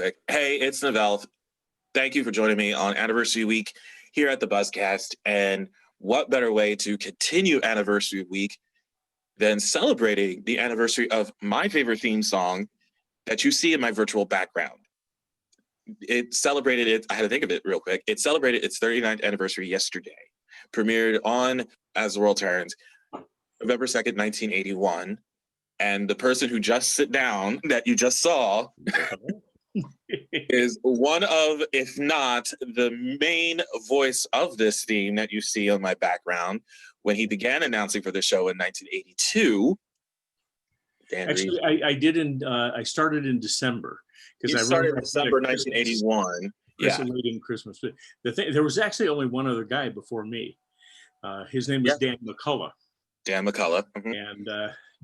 quick. Hey, it's Novell. Thank you for joining me on Anniversary Week here at the Buzzcast. And what better way to continue Anniversary Week than celebrating the anniversary of my favorite theme song that you see in my virtual background. It celebrated it. I had to think of it real quick. It celebrated its 39th anniversary yesterday. Premiered on As the World Turns, November 2nd, 1981. And the person who just sit down that you just saw is one of, if not the main voice of this theme that you see on my background when he began announcing for the show in 1982. Actually, I started in December. You started in December 1981. Yeah. Late in Christmas. There was actually only one other guy before me. His name was Dan McCullough. Dan McCullough. Mm-hmm. And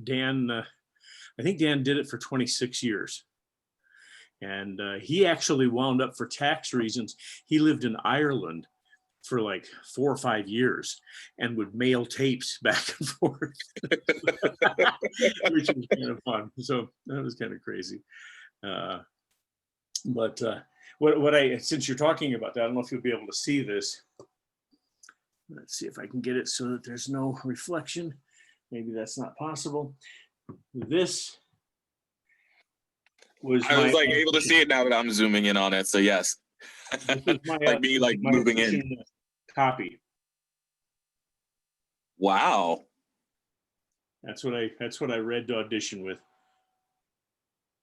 Dan, I think Dan did it for 26 years. And he actually wound up, for tax reasons, he lived in Ireland for like 4 or 5 years and would mail tapes back and forth, which was kind of fun. So that was kind of crazy. But since you're talking about that, I don't know if you'll be able to see this. Let's see if I can get it so that there's no reflection. Maybe that's not possible. This was I was able to see it now that I'm zooming in on it. So yes, like moving in. Copy. Wow. That's what I read to audition with.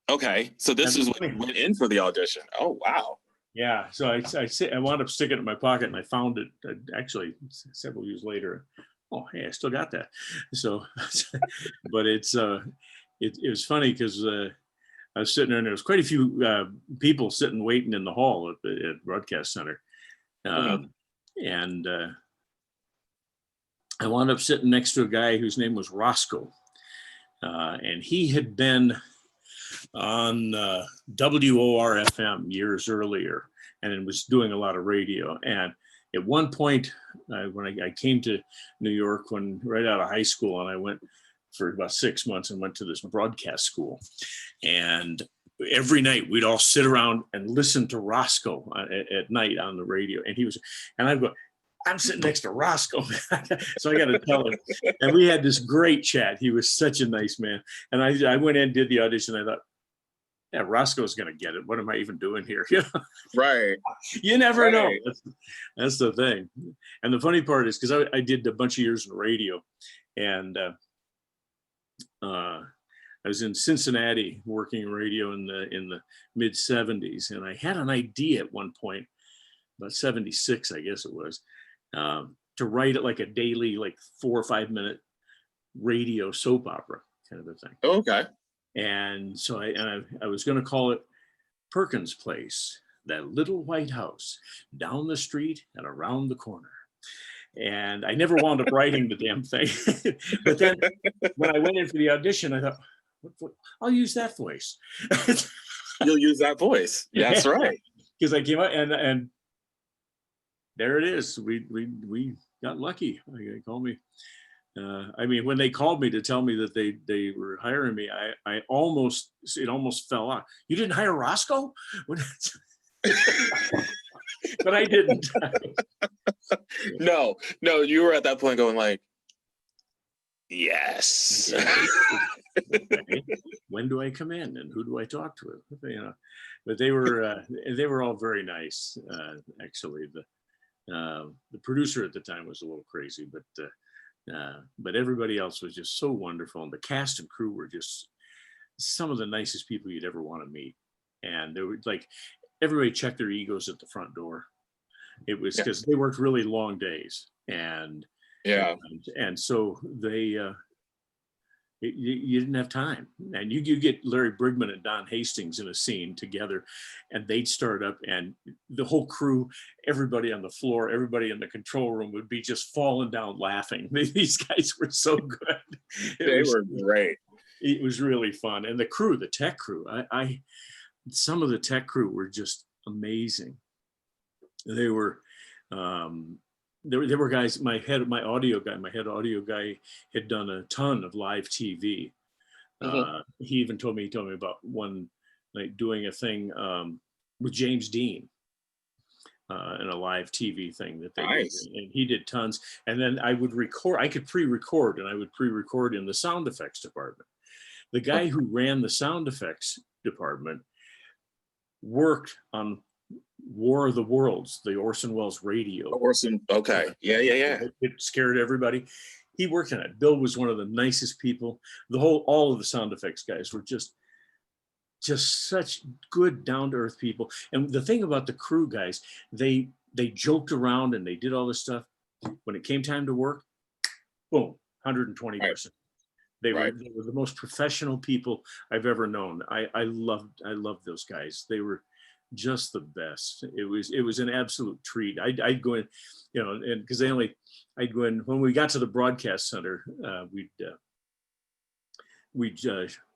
Okay, so this is what went in for the audition. Oh wow. Yeah, so I wound up sticking it in my pocket, and I found it actually several years later. Oh, hey, I still got that. So, but it was funny because I was sitting there, and there was quite a few people sitting waiting in the hall at the Broadcast Center, and I wound up sitting next to a guy whose name was Roscoe, and he had been on WOR-FM years earlier, and it was doing a lot of radio. And at one point, when I came to New York, right out of high school, and I went for about 6 months and went to this broadcast school, and every night we'd all sit around and listen to Roscoe at night on the radio. And I'd go, I'm sitting next to Roscoe, so I got to tell him. And we had this great chat. He was such a nice man. And I went in and did the audition. I thought, yeah, Roscoe's going to get it. What am I even doing here? Right. You never know. That's the thing. And the funny part is, because I did a bunch of years in radio, and I was in Cincinnati working radio in the mid 70s. And I had an idea at one point, about 76, I guess it was, to write it like a daily, like 4 or 5 minute radio soap opera kind of a thing. Okay. And so I was going to call it Perkins Place, that little white house down the street and around the corner. And I never wound up writing the damn thing. But then when I went in for the audition, I thought, I'll use that voice. You'll use that voice. Yeah, that's right. Because I came out and there it is. We got lucky. They called me. I mean, when they called me to tell me that they were hiring me, it almost fell out. You didn't hire Roscoe? But I didn't. No, you were at that point going like, yes. Okay. When do I come in and who do I talk to? But they were all very nice. Actually, the producer at the time was a little crazy, but everybody else was just so wonderful, and the cast and crew were just some of the nicest people you'd ever want to meet. And they were like, everybody checked their egos at the front door. It was because they worked really long days, and so they you didn't have time. And you get Larry Brigman and Don Hastings in a scene together, and they'd start up, and the whole crew, everybody on the floor, everybody in the control room would be just falling down laughing. These guys were so good. They were great. It was really fun. And the crew, the tech crew, some of the tech crew were just amazing. They were, there were guys, my head audio guy had done a ton of live TV. He even told me about one like doing a thing with James Dean. In a live TV thing that they Nice. did, and he did tons. And then I would record. I could pre-record, and I would pre-record in the sound effects department. The guy who ran the sound effects department worked on War of the Worlds, the Orson Welles radio. Orson, okay, yeah. It scared everybody. He worked on it. Bill was one of the nicest people. All of the sound effects guys were just such good, down-to-earth people. And the thing about the crew guys, they joked around and they did all this stuff. When it came time to work, boom, 120%. Right. They were the most professional people I've ever known. I loved those guys. They were just the best. It was an absolute treat. I'd go in, and because I'd go in when we got to the broadcast center, we'd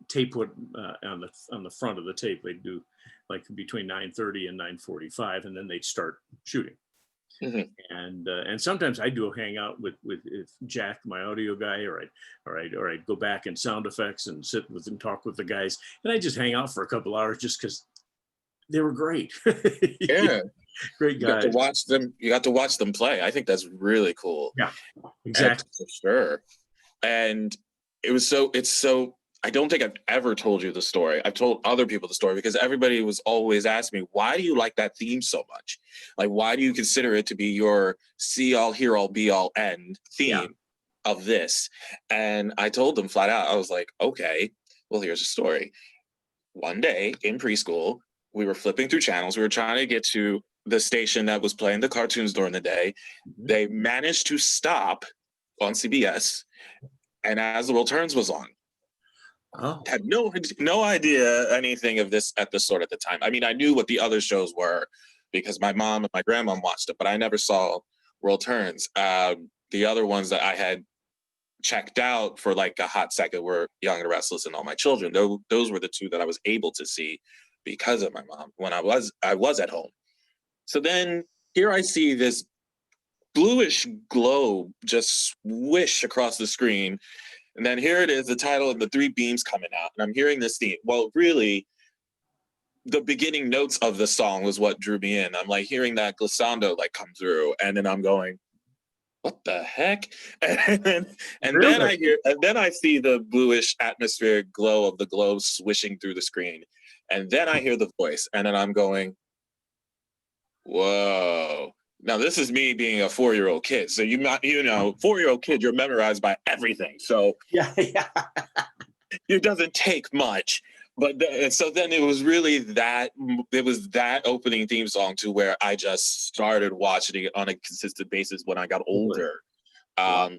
tape what on the front of the tape. They'd do like between 9:30 and 9:45, and then they'd start shooting. Mm-hmm. And sometimes I'd do a hangout with Jack, my audio guy, or I'd go back in sound effects and sit with and talk with the guys, and I'd just hang out for a couple hours just because they were great. Yeah. Great guys. You got to watch them play. I think that's really cool. Yeah, exactly. For sure. And it's so, I don't think I've ever told you the story. I've told other people the story because everybody was always asking me, why do you like that theme so much? Like, why do you consider it to be your see all, hear all, be all, end theme of this? And I told them flat out, I was like, okay, well, here's a story. One day in preschool, we were flipping through channels. We were trying to get to the station that was playing the cartoons during the day. Mm-hmm. They managed to stop on CBS, and As the World Turns was on. Oh. Had no idea anything of this episode at the time. I mean, I knew what the other shows were because my mom and my grandma watched it, but I never saw World Turns. The other ones that I had checked out for like a hot second were Young and Restless and All My Children. Those were the two that I was able to see because of my mom when I was at home. So then here I see this bluish globe just swish across the screen. And then here it is, the title and the three beams coming out. And I'm hearing this theme. Well, really, the beginning notes of the song was what drew me in. I'm like hearing that glissando like come through. And then I'm going, what the heck? And then I see the bluish atmospheric glow of the globe swishing through the screen. And then I hear the voice. And then I'm going, whoa. Now, this is me being a 4-year-old kid. So, 4-year-old kid, you're memorized by everything. So, it doesn't take much. But so then it was really that opening theme song to where I just started watching it on a consistent basis when I got older.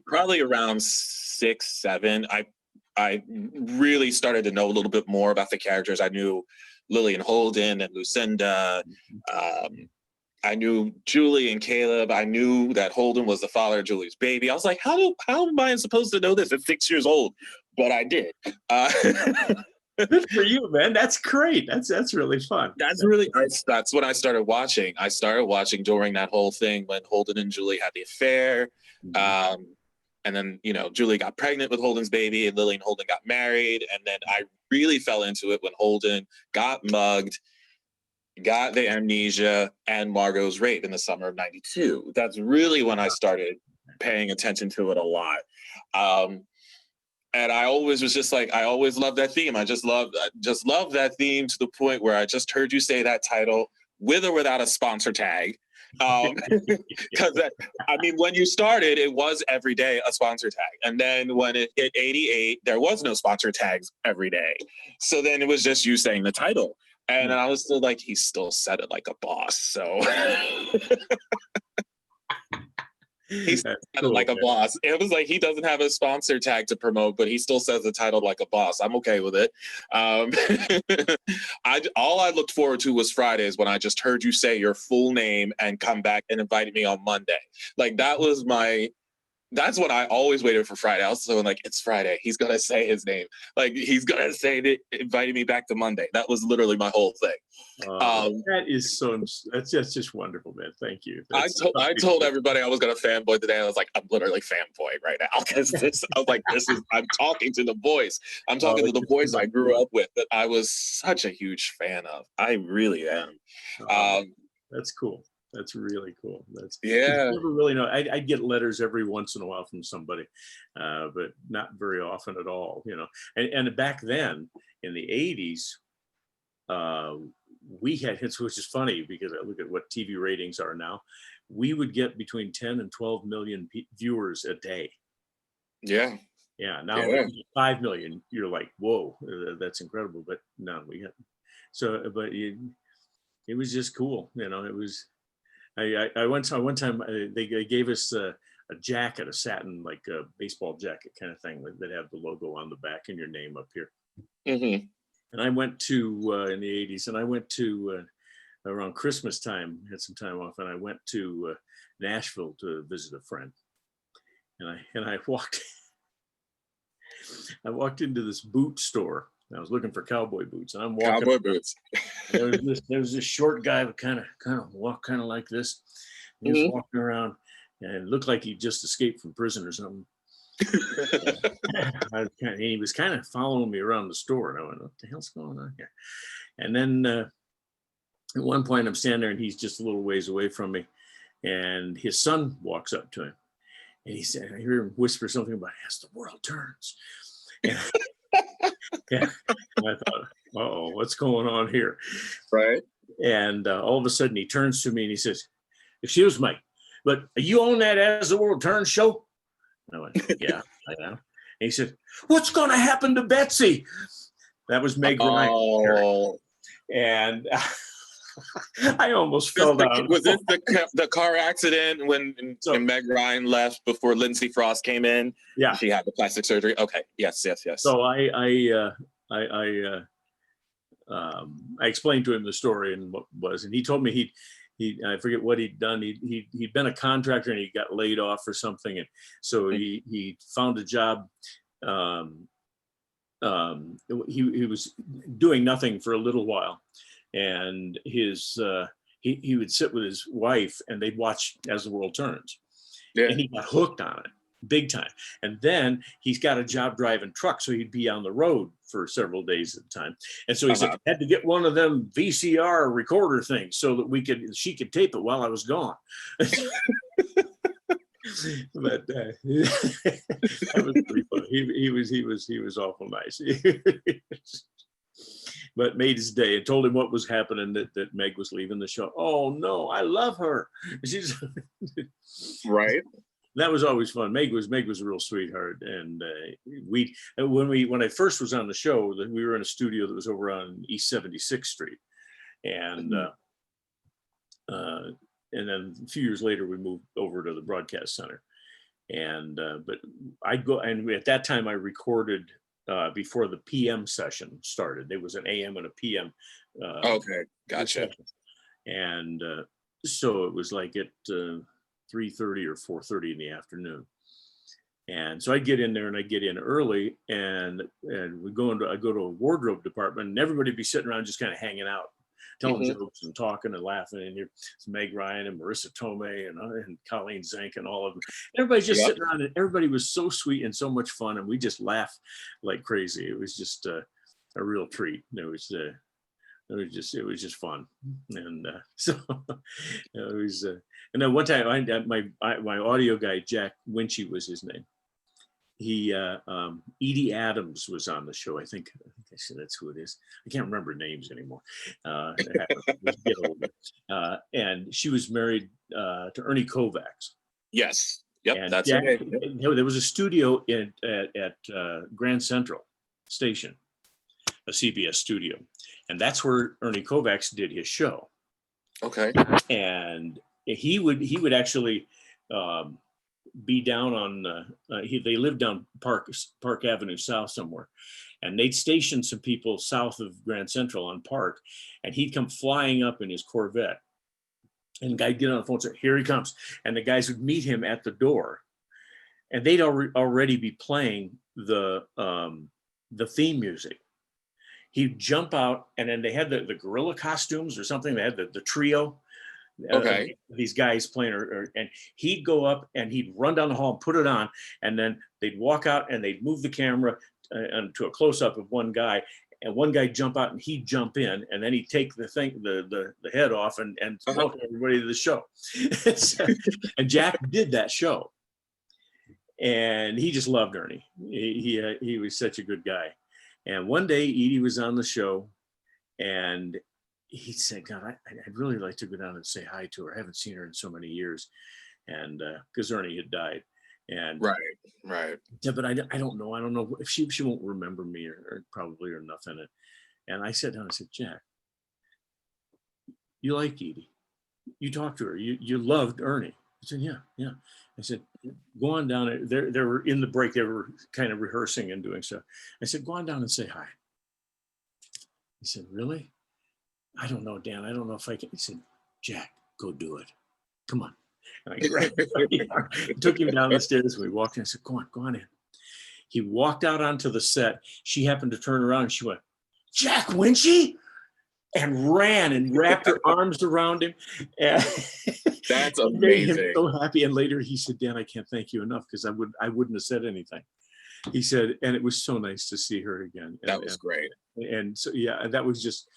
Probably around 6, 7, I really started to know a little bit more about the characters. I knew Lillian Holden and Lucinda. I knew Julie and Caleb. I knew that Holden was the father of Julie's baby. I was like, how am I supposed to know this at 6 years old? But I did. Good for you, man. That's great. That's really fun. That's when I started watching. I started watching during that whole thing when Holden and Julie had the affair. Mm-hmm. And then, Julie got pregnant with Holden's baby and Lily and Holden got married. And then I really fell into it when Holden got mugged, got the amnesia, and Margot's rape in the summer of 92. That's really when I started paying attention to it a lot. And I always was just like, I always loved that theme. I just loved that theme to the point where I just heard you say that title with or without a sponsor tag. Because when you started, it was every day a sponsor tag. And then when it hit 88, there was no sponsor tags every day. So then it was just you saying the title. And I was still like, he still said it like a boss. So he said it like a boss. It was like he doesn't have a sponsor tag to promote, but he still says the title like a boss. I'm okay with it. All I looked forward to was Fridays when I just heard you say your full name and come back and invited me on Monday. Like that was my That's what I always waited for Friday. I was so like, it's Friday. He's gonna say his name. Like he's gonna say that inviting me back to Monday. That was literally my whole thing. That is that's just wonderful, man. Thank you. I told everybody I was gonna fanboy today. I was like, I'm literally fanboy right now because I was like, I'm talking to the voice. I'm talking to the voice I grew up with that I was such a huge fan of. I really am. That's cool. That's really cool. Yeah. You never really know. I get letters every once in a while from somebody, but not very often at all, you know. And back then in the 80s, we had hits, which is funny because I look at what TV ratings are now. We would get between 10 and 12 million viewers a day. Yeah. Yeah. Now 5 million, you're like, whoa, that's incredible. But no, we had but it was just cool. You know, it was, I one time they gave us a jacket, a satin, like a baseball jacket kind of thing that had the logo on the back and your name up here. Mm-hmm. And I went to, in the 80s, and I went to, around Christmas time, had some time off, and I went to Nashville to visit a friend. And I walked into this boot store. I was looking for cowboy boots, and I'm walking. Cowboy boots. There was this short guy who kind of walked like this. He was walking around, and it looked like he just escaped from prison or something. He was kind of following me around the store, and I went, "What the hell's going on here?" And then at one point, I'm standing there, and he's just a little ways away from me, and his son walks up to him, and he said, I hear him whisper something about, "As the world turns." Yeah. And I thought, uh-oh, what's going on here? Right. And all of a sudden he turns to me and he says, "Excuse me, but you own that As the World Turns show?" And I went, "Yeah, I am." And he said, "What's going to happen to Betsy?" That was Meg Ryan. And I almost fell down. Was this the car accident when Meg Ryan left before Lindsay Frost came in? Yeah. She had the plastic surgery. Okay. Yes. So I explained to him the story and what was, and he told me I forget what he'd done. He'd been a contractor and he got laid off or something, and so he found a job. He was doing nothing for a little while, and he would sit with his wife and they'd watch As the World Turns. Yeah. And he got hooked on it big time. And then he's got a job driving truck, so he'd be on the road for several days at a time. And so he said, "I had to get one of them VCR recorder things so that she could tape it while I was gone." But that was pretty funny. He was awful nice. But made his day and told him what was happening, that Meg was leaving the show. "Oh no, I love her." She's right. That was always fun. Meg was a real sweetheart, and when I first was on the show, we were in a studio that was over on East 76th Street, and then a few years later we moved over to the broadcast center, and but I'd go, and at that time I recorded before the PM session started. There was an AM and a PM. Okay, gotcha. Session. And so it was like at 3:30 or 4:30 in the afternoon. And so I get in there, and I get in early, and I go to a wardrobe department, and everybody be sitting around just kind of hanging out, telling jokes and talking and laughing. And it's Meg Ryan and Marissa Tomei and Colleen Zenk and all of them. Everybody's just sitting around, and everybody was so sweet and so much fun, and we just laughed like crazy. It was just a real treat. It was just fun. And so it was. And then one time, my audio guy, Jack Winchy was his name. Edie Adams was on the show. I think I said that's who it is. I can't remember names anymore. And she was married to Ernie Kovacs. Yes. Yep. And that's Jack, okay. There was a studio at Grand Central Station, a CBS studio, and that's where Ernie Kovacs did his show. Okay. And he would actually be down on they lived down Park Avenue South somewhere, and they'd station some people south of Grand Central on Park, and he'd come flying up in his Corvette, and the guy'd get on the phone and say, "Here he comes," and the guys would meet him at the door, and they'd already be playing the theme music. He'd jump out, and then they had the gorilla costumes or something. They had the trio. Okay. These guys playing, and he'd go up and he'd run down the hall and put it on, and then they'd walk out and they'd move the camera to a close-up of one guy, and one guy jump out and he'd jump in, and then he'd take the head off and welcome everybody to the show. And Jack did that show, and he just loved Ernie. He was such a good guy. And one day Edie was on the show, and he said, God, I'd really like to go down and say hi to her. I haven't seen her in so many years. And because Ernie had died. And right. Yeah, but I don't know. I don't know if she won't remember me or probably or nothing. And I sat down and said, Jack, you liked Edie. You talked to her. You loved Ernie. He said, yeah. I said, go on down. They were in the break. They were kind of rehearsing and doing stuff. I said, go on down and say hi. He said, really? I don't know, Dan. I don't know if I can. He said, Jack, go do it. Come on. And I took him down the stairs. We walked in. I said, go on in. He walked out onto the set. She happened to turn around and she went, Jack Winchie? And ran and wrapped her arms around him. And that's amazing. Made him so happy. And later he said, Dan, I can't thank you enough because I wouldn't have said anything. He said, and it was so nice to see her again. That was great. And so, yeah, that was just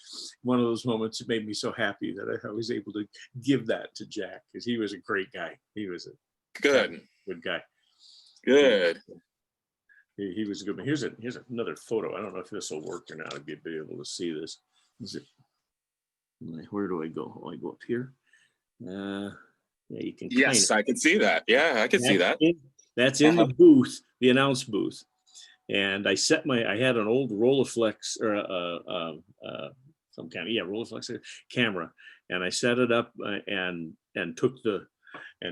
one of those moments that made me so happy that I was able to give that to Jack because he was a great guy. He was a good guy. Good. He was a good man. Here's another photo. I don't know if this will work or not. I'll be able to see this. Where do I go? Oh, I go up here. Yeah, you can. Yes, I can see that. Yeah, I can see that. That's in the booth, the announce booth. And I had an old Rolleiflex or some kind of Rolleiflex camera, and I set it up and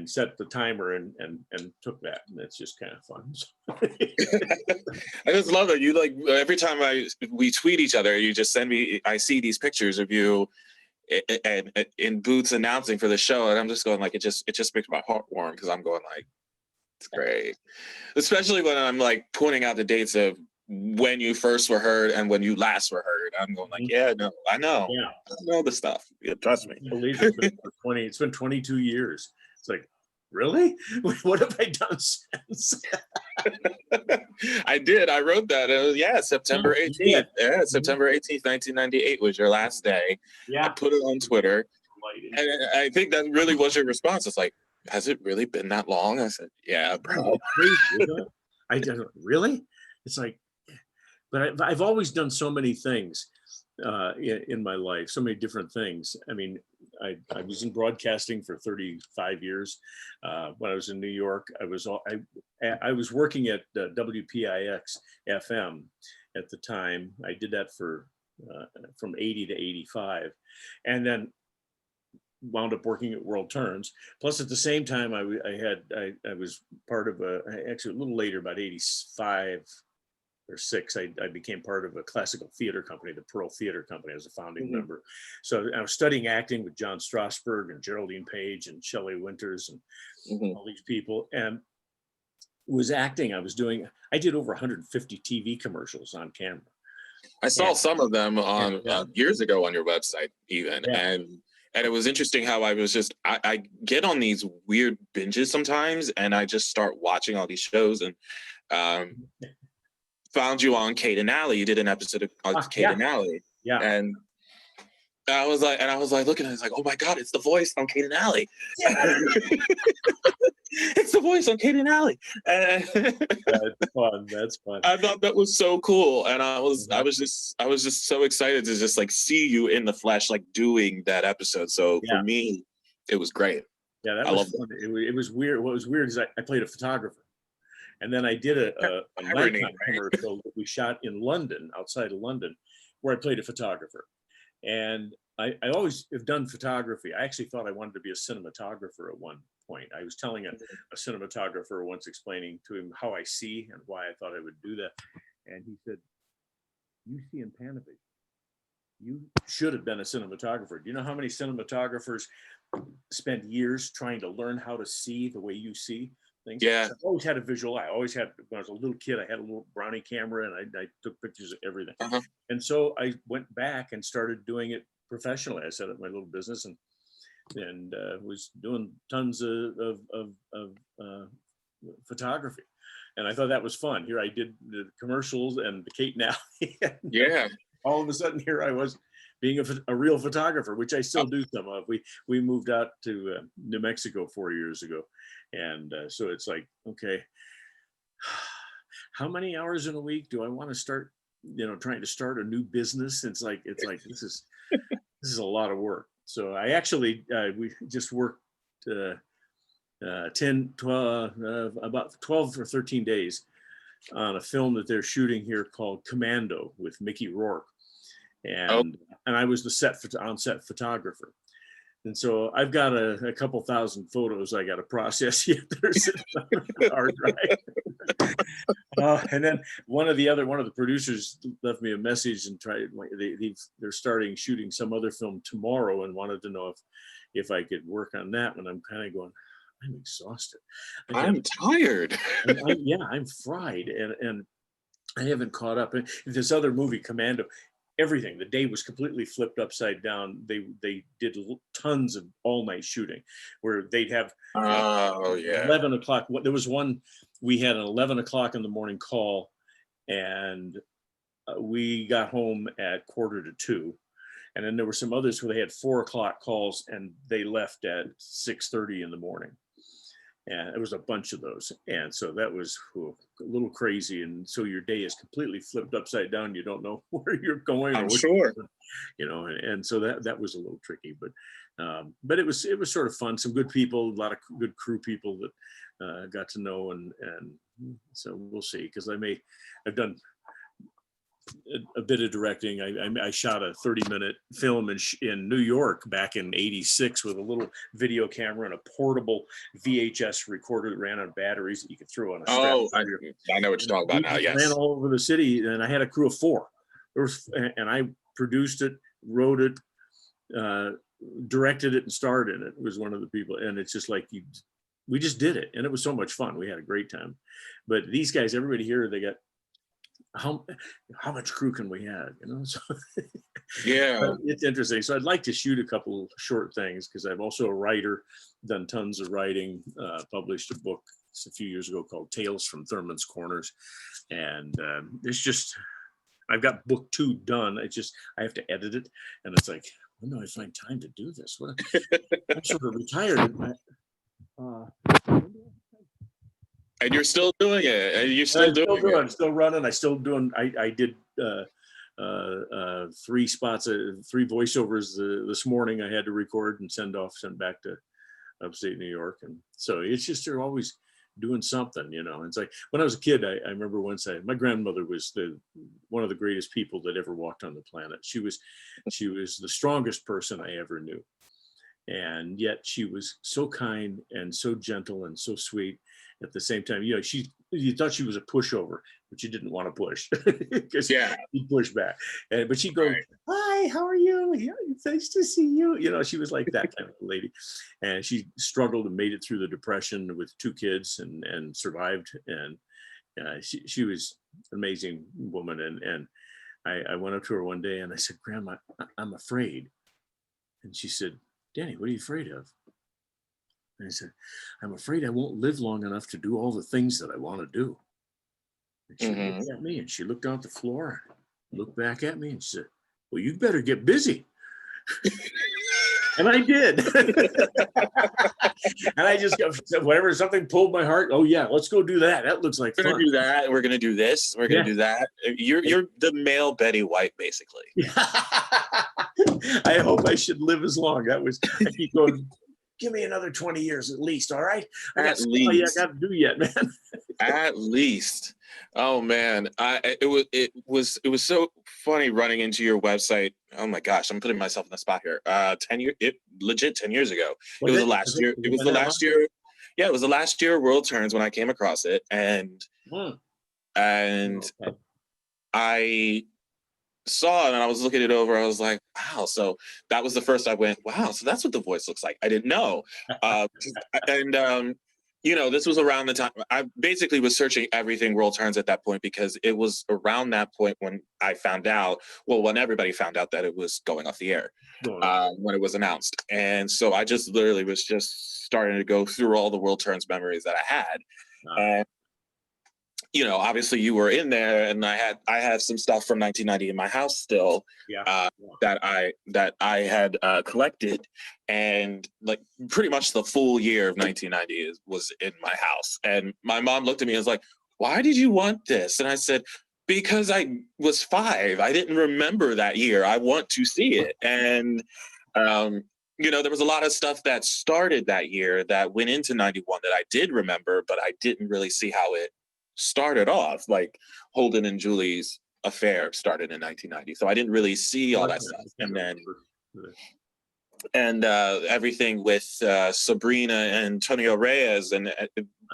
set the timer and took that, and it's just kind of fun. I just love it. You like every time we tweet each other, you just send me. I see these pictures of you and in booths announcing for the show, and I'm just going like it just makes my heart warm because I'm going like it's great, especially when I'm like pointing out the dates of when you first were heard and when you last were heard. I'm going like, yeah, no, I know, I know the stuff. Yeah, trust me. I believe it's been 22 years. It's like, really? What have I done since? I did. I wrote that. It was, September 18th. Yeah, September 18th, 1998 was your last day. Yeah. I put it on Twitter. And I think that really was your response. It's like, has it really been that long? I said, yeah, bro. I don't really. It's like, but I've always done so many things in my life, so many different things. I mean, I was in broadcasting for 35 years. When I was in New York, I was working at WPIX FM at the time. I did that for from 80 to 85, and then wound up working at World Turns. Plus, at the same time, I was part of actually a little later, about 85 or 6, I became part of a classical theater company, the Pearl Theater Company. I was a founding member. So I was studying acting with John Strasberg and Geraldine Page and Shelley Winters and all these people, and was acting. I did over 150 TV commercials on camera. I saw some of them on years ago on your website even. And it was interesting how I was just, I get on these weird binges sometimes and I just start watching all these shows and found you on Kate and Allie. You did an episode of Kate and Allie. Yeah. And I was like looking at it, it's like, oh my God, it's the voice on Kate and Allie. Yeah. It's the voice on Kate and Allie. That's fun. That's fun. I thought that was so cool. And I was just so excited to just like see you in the flesh, like doing that episode. So for me, it was great. Yeah, that was fun. It was weird. What was weird is I played a photographer. And then I did a nighttime commercial that we shot in London, outside of London, where I played a photographer. And I always have done photography. I actually thought I wanted to be a cinematographer at one point. I was telling a cinematographer once, explaining to him how I see and why I thought I would do that. And he said, you see in Panavision. You should have been a cinematographer. Do you know how many cinematographers spend years trying to learn how to see the way you see? things. Yeah. So I always had a visual eye. I always had, when I was a little kid, I had a little brownie camera, and I took pictures of everything. Uh-huh. And so I went back and started doing it professionally. I set up my little business and was doing tons of photography. And I thought that was fun. Here I did the commercials and the Kate Now. Yeah. All of a sudden, here I was being a real photographer, which I still do some of. We moved out to New Mexico 4 years ago, and so it's like, okay, how many hours in a week do I want to start? Trying to start a new business. It's like this is a lot of work. So I actually we just worked about 12 or 13 days on a film that they're shooting here called Commando with Mickey Rourke. And I was the on-set photographer. And so I've got a couple thousand photos I got to process yet. They're sitting on the hard drive. And then one of the producers left me a message and they're starting shooting some other film tomorrow and wanted to know if I could work on that. And I'm kind of going, I'm exhausted. I'm tired. I'm fried, and I haven't caught up. And this other movie, Commando, everything, the day was completely flipped upside down. They did tons of all-night shooting where they'd have 11 o'clock. There was one, we had an 11 o'clock in the morning call, and we got home at 1:45. And then there were some others where they had 4 o'clock calls and they left at 6:30 in the morning. And it was a bunch of those. And so that was a little crazy. And so your day is completely flipped upside down. You don't know where you're going. I'm sure. And so that was a little tricky, but it was sort of fun. Some good people, a lot of good crew people that got to know. And so we'll see, because I've done a bit of directing. I shot a 30-minute film in New York back in '86 with a little video camera and a portable VHS recorder that ran on batteries that you could throw on a strap. I know what you're talking about now. Yes. Ran all over the city, and I had a crew of 4. And I produced it, wrote it, directed it, and starred in it. It was one of the people, and it's just like we just did it, and it was so much fun. We had a great time. But these guys, everybody here, they got, how much crew can we have? So yeah, it's interesting. So I'd like to shoot a couple short things, because I'm also a writer, done tons of writing, published a book a few years ago called Tales from Thurman's Corners, and it's just, I've got book 2 done. I have to edit it, and it's like, when do I find time to do this? I'm sort of retired. and you're still doing it. And you're still doing it. I'm still running. I did 3 spots, 3 voiceovers this morning. I had to record and send back to upstate New York. And so it's just, they're always doing something, It's like, when I was a kid, I remember once my grandmother was one of the greatest people that ever walked on the planet. She was the strongest person I ever knew. And yet she was so kind and so gentle and so sweet at the same time. You thought she was a pushover, but you didn't want to push, because you'd push back. But she'd go, "Hi, how are you? Yeah, it's nice to see you." She was like that kind of lady. And she struggled and made it through the Depression with 2 kids and survived. And she was an amazing woman. And I went up to her one day and I said, "Grandma, I'm afraid." And she said, "Danny, what are you afraid of?" And I said, "I'm afraid I won't live long enough to do all the things that I want to do." And she looked at me, and she looked down at the floor, looked back at me, and she said, "Well, you better get busy." And I did. And I just whatever, something pulled my heart. Oh yeah, let's go do that. That looks like fun. We're gonna do that. We're gonna do this. We're gonna do that. You're the male Betty White, basically. I hope I should live as long. I keep going, give me another 20 years at least. All right. I got to do yet, man. At least. Oh man. It was so funny running into your website. Oh my gosh, I'm putting myself in the spot here. 10 years ago. It was the last year. It was the last year. Yeah, it was the last year of World Turns when I came across it. And I saw it and I was looking it over. I was like, wow. So that was the first I went, wow. So that's what the voice looks like. I didn't know. This was around the time I basically was searching everything World Turns at that point, because it was around that point when I found out, when everybody found out that it was going off the air, when it was announced. And so I just literally was just starting to go through all the World Turns memories that I had. And obviously you were in there, and I had some stuff from 1990 in my house still, that I had collected, and like pretty much the full year of 1990 was in my house. And my mom looked at me and was like, "Why did you want this?" And I said, "Because I was 5. I didn't remember that year. I want to see it." And there was a lot of stuff that started that year that went into 91 that I did remember, but I didn't really see how it started off. Like Holden and Julie's affair started in 1990, so I didn't really see all that stuff. And then everything with Sabrina and Antonio Reyes, and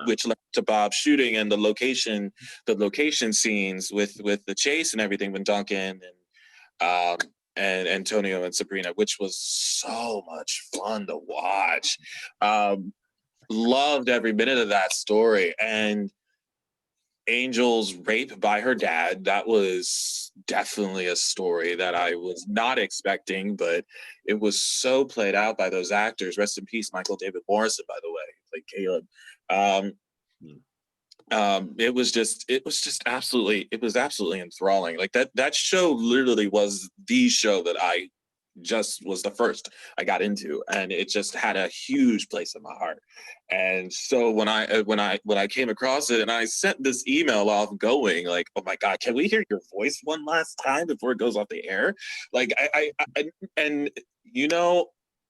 which led to Bob shooting, and the location scenes with the chase and everything with Duncan and Antonio and Sabrina, which was so much fun to watch. Loved every minute of that story. And Angel's rape by her dad, that was definitely a story that I was not expecting, but it was so played out by those actors. Rest in peace, Michael David Morrison, by the way, played Caleb. It was absolutely enthralling. Like that show literally was the show that I just was the first I got into, and it just had a huge place in my heart. And so when I came across it, and I sent this email off going like, "Oh my God, can we hear your voice one last time before it goes off the air?" Like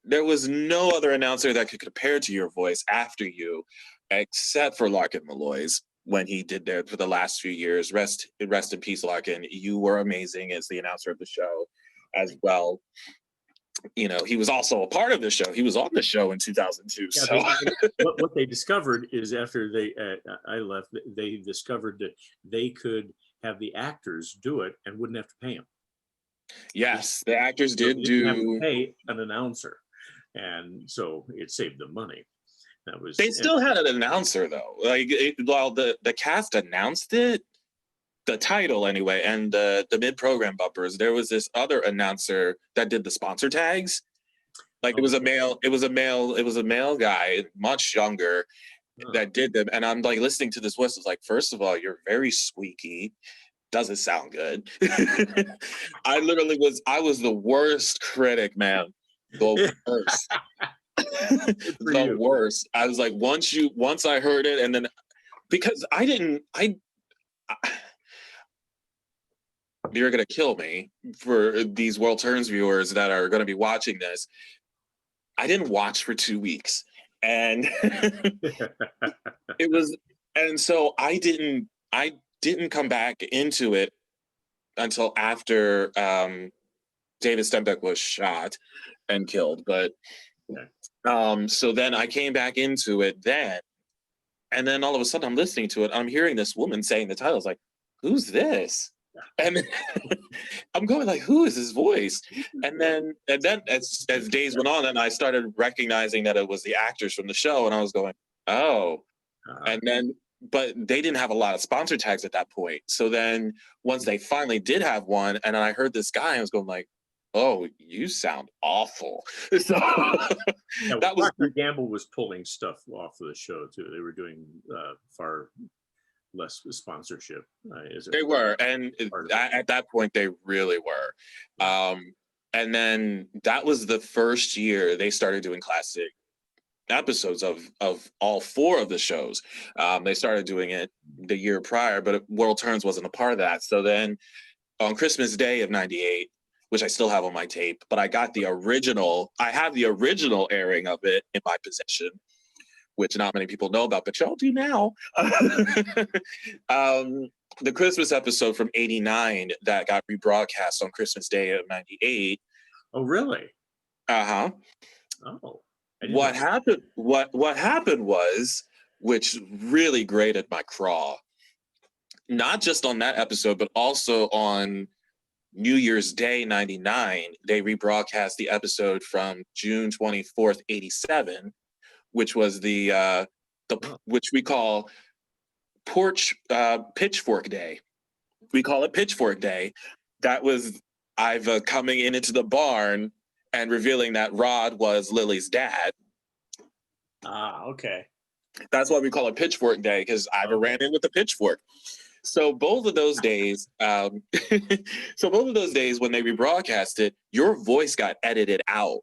there was no other announcer that could compare to your voice after you, except for Larkin Malloy's when he did there for the last few years. Rest in peace, Larkin. You were amazing as the announcer of the show as well. He was also a part of the show. He was on the show in 2002. Yeah, so what they discovered is after I left, they discovered that they could have the actors do it and wouldn't have to pay them. Yes, the actors did have to pay an announcer, and so it saved them money. They still had an announcer though. Like while the cast announced it, the title anyway, and the mid-program bumpers, there was this other announcer that did the sponsor tags. Like it was a male guy, much younger, that did them. And I'm like listening to this voice. It's like, first of all, you're very squeaky. Doesn't sound good. I was the worst critic, man. The worst. The worst. I was like, once I heard it, and then because you're going to kill me for these World Turns viewers that are going to be watching this. I didn't watch for 2 weeks, and so I didn't come back into it until after David Stenbeck was shot and killed. But so then I came back into it then, and then all of a sudden I'm listening to it. I'm hearing this woman saying the title. I was like, "Who's this?" And I'm going like, "Who is his voice?" And then as days went on, and I started recognizing that it was the actors from the show, and I was going, "Oh." And then, but they didn't have a lot of sponsor tags at that point. So then once they finally did have one, and I heard this guy, I was going like, "Oh, you sound awful." So that was Procter Gamble was pulling stuff off of the show too. They were doing far less sponsorship. They were, and at that point they really were. And then that was the first year they started doing classic episodes of all 4 of the shows. They started doing it the year prior, but World Turns wasn't a part of that. So then on Christmas Day of 98, which I still have on my tape, but I have the original airing of it in my possession, which not many people know about, but y'all do now. The Christmas episode from 89 that got rebroadcast on Christmas Day of 98. Oh, really? Uh-huh. Oh. What happened was, which really grated my craw, not just on that episode, but also on New Year's Day 99, they rebroadcast the episode from June 24th, 87, which was the which we call Pitchfork Day. We call it Pitchfork Day. That was Iva coming into the barn and revealing that Rod was Lily's dad. Okay. That's why we call it Pitchfork Day, because Iva ran in with a pitchfork. So both of those days, when they rebroadcast it, your voice got edited out.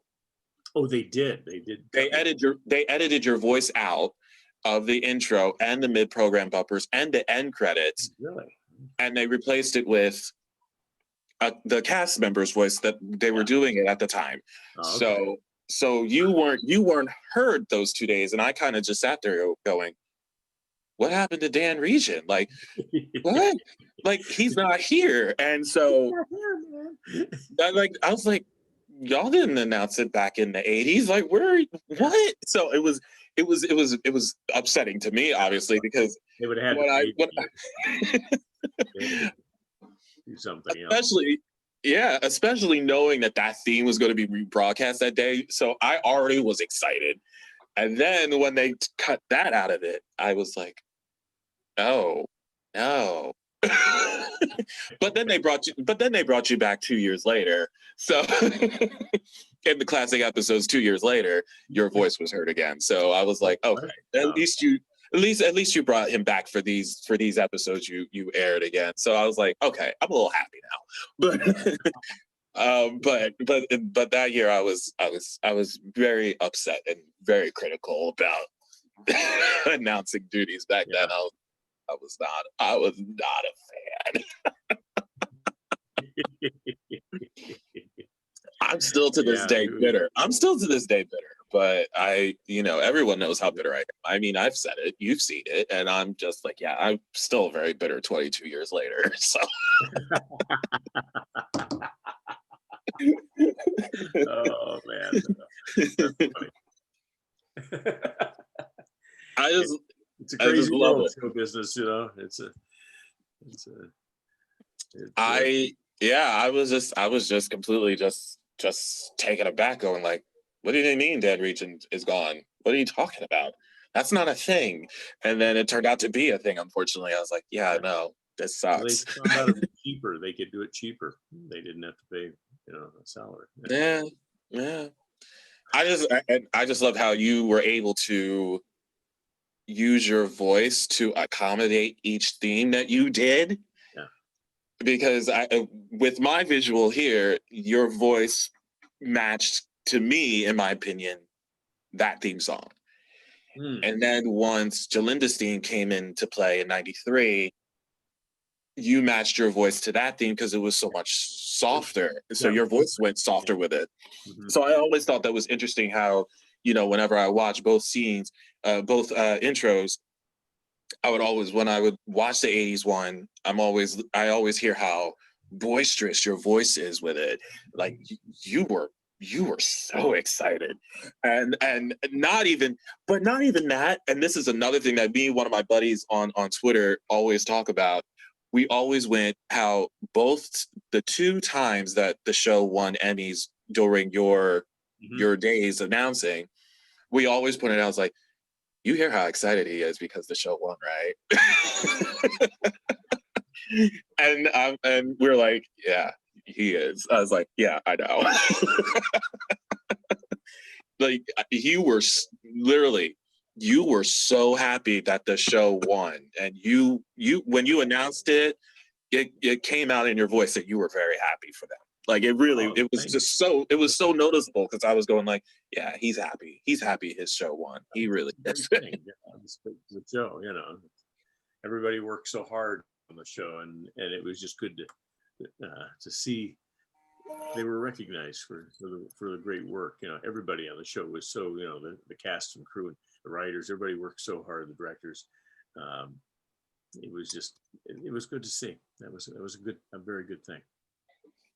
Oh, they did. They edited your voice out of the intro and the mid-program bumpers and the end credits. Really? And they replaced it with the cast member's voice that they were doing it at the time. Okay. So you weren't heard those 2 days, and I kind of just sat there going, "What happened to Dan Regent? Like, what? Like, he's not here." And so, I was like, "Y'all didn't announce it back in the '80s. Like, what?" So it was upsetting to me, obviously, because they would have do something especially knowing that theme was going to be rebroadcast that day. So I already was excited. And then when they cut that out of it, I was like, oh, no. But then they brought you back 2 years later. So in the classic episodes 2 years later, your voice was heard again. So I was like, okay, at least you brought him back for these episodes you aired again. So I was like, okay, I'm a little happy now. But that year I was very upset and very critical about announcing duties back then. I was not a fan. I'm still to this day bitter. But everyone knows how bitter I am. I mean, I've said it, you've seen it, and I'm just like, yeah, I'm still very bitter 22 years later. So. Oh man. That's funny. It's a crazy world, show business, I was just completely just taken aback, going like, what do they mean Dan Regent is gone? What are you talking about? That's not a thing. And then it turned out to be a thing, unfortunately. I was like, yeah, no, this sucks. They found out it was cheaper. They could do it cheaper. They didn't have to pay, a salary. Yeah. I just love how you were able to use your voice to accommodate each theme that you did. Yeah. Because with my visual here, your voice matched, to me, in my opinion, that theme song. And then once Jalinda's theme came into play in '93, you matched your voice to that theme because it was so much softer. So your voice went softer with it. Mm-hmm. So I always thought that was interesting how, whenever I watch both scenes, both intros, when I would watch the '80s one, I always hear how boisterous your voice is with it. Like you were so excited, and not even that. And this is another thing that one of my buddies on Twitter always talk about. We always went how both the 2 times that the show won Emmys during your days announcing, we always pointed out, I was like, you hear how excited he is because the show won, right? and we're like, yeah, he is. I was like, yeah, I know. Like you were so happy that the show won, and you when you announced it came out in your voice that you were very happy for them. Like it was so noticeable, because I was going like, yeah, he's happy his show won. He really is. The show, everybody worked so hard on the show, and it was just good to see they were recognized for the great work. Everybody on the show was so, the cast and crew and the writers, everybody worked so hard, the directors. It was good to see. It was a very good thing.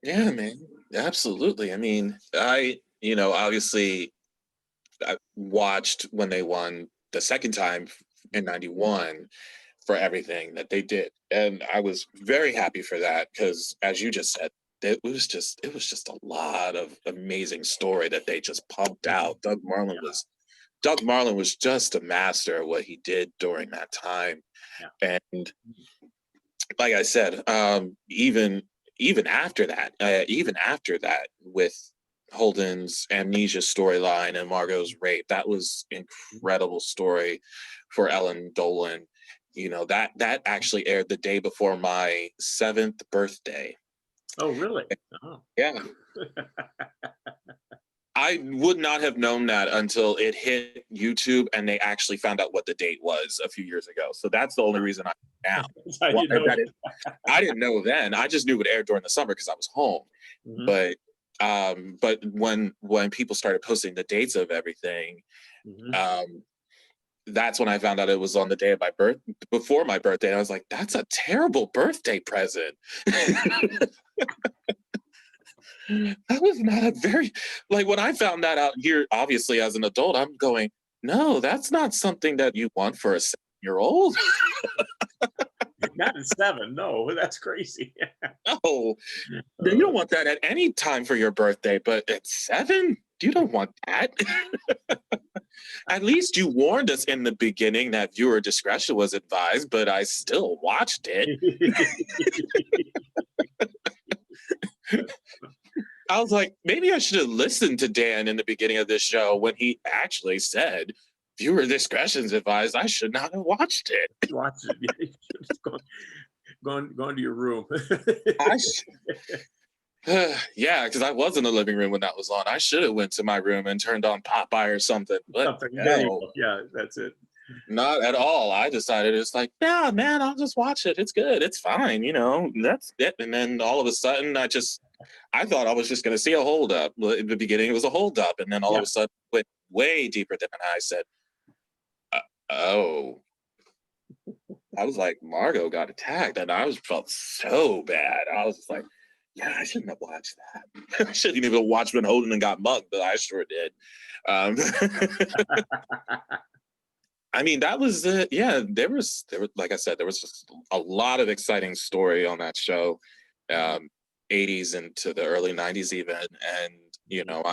Yeah, man, absolutely. I mean, obviously I watched when they won the second time in '91 for everything that they did, and I was very happy for that, because as you just said, it was just a lot of amazing story that they just pumped out. Doug Marland Doug Marlin was just a master at what he did during that time. Yeah. And like I said, even after that, with Holden's amnesia storyline and Margot's rape, that was incredible story for Ellen Dolan. You know, that actually aired the day before my 7th birthday. Oh, really? Oh. Yeah. I would not have known that until it hit YouTube and they actually found out what the date was a few years ago. So that's the only reason I now. I didn't know then. I just knew it would air during the summer because I was home. Mm-hmm. But when people started posting the dates of everything, mm-hmm. That's when I found out it was on the day of my before my birthday. I was like, that's a terrible birthday present. That was not a very, like, when I found that out here, obviously as an adult, I'm going, no, that's not something that you want for a 7-year-old. Not at 7, no, that's crazy. No, you don't want that at any time for your birthday, but at 7, you don't want that. At least you warned us in the beginning that viewer discretion was advised, but I still watched it. I was like, maybe I should have listened to Dan in the beginning of this show when he actually said, viewer discretion's advised. I should not have watched it. Watch it. Yeah, you should have gone to your room. Yeah, because I was in the living room when that was on. I should have went to my room and turned on Popeye or something. But no, yeah, that's it. Not at all. I decided it's like, yeah, man, I'll just watch it. It's good. It's fine. You know, that's it. And then all of a sudden, I thought I was just going to see a hold up. In the beginning, it was a hold up. And then all of a sudden, it went way deeper than I said, oh. I was like, Margot got attacked. And I felt so bad. I was just like, yeah, I shouldn't have watched that. I shouldn't even watch when Holden got mugged, but I sure did. I mean, that was there was like I said, there was just a lot of exciting story on that show, 80s into the early 90s even. And, you know,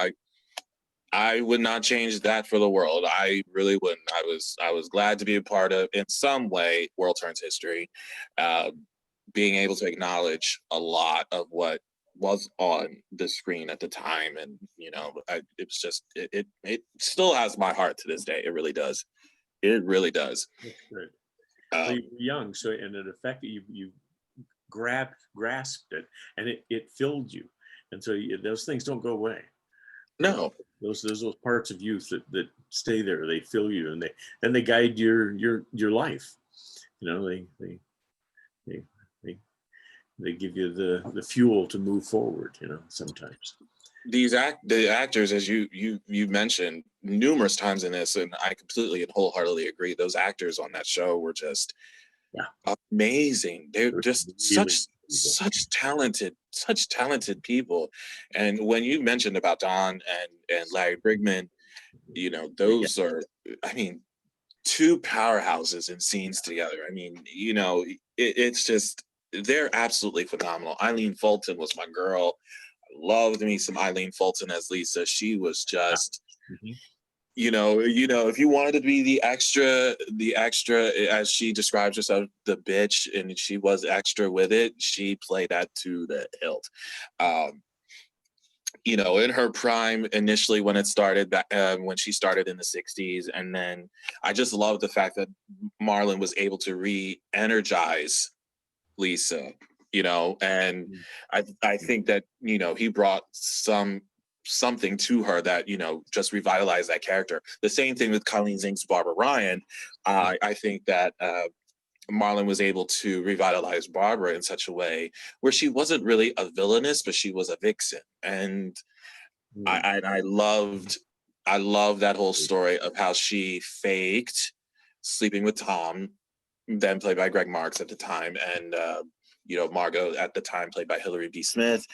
I would not change that for the world. I really wouldn't. I was glad to be a part of, in some way, World Turns history, being able to acknowledge a lot of what was on the screen at the time. And, you know, it was just, it still has my heart to this day. It really does. It really does. That's great. So you were young, so and it affected you grasped it, and it filled you, and so those things don't go away. No, those parts of youth that stay there. They fill you, and they guide your life. You know, they give you the fuel to move forward. You know, sometimes. The actors, as you mentioned numerous times in this, and I completely and wholeheartedly agree, those actors on that show were just amazing. They're just such talented people. And when you mentioned about Don and Larry Brigman, you know, those are, I mean, two powerhouses in scenes together. I mean, you know, it's just, they're absolutely phenomenal. Eileen Fulton was my girl. Loved me some Eileen Fulton as Lisa. She was just, you know, if you wanted to be the extra, as she describes herself, the bitch, and she was extra with it, she played that to the hilt. You know, in her prime initially when it started, when she started in the 60s. And then I just love the fact that Marlon was able to re-energize Lisa, you know, and I think that, you know, he brought something to her that, you know, just revitalized that character. The same thing with Colleen Zenk's Barbara Ryan. I think that Marlon was able to revitalize Barbara in such a way where she wasn't really a villainess, but she was a vixen. And I loved that whole story of how she faked sleeping with Tom, then played by Greg Marks at the time, and you know, Margot at the time played by Hilary B. Smith.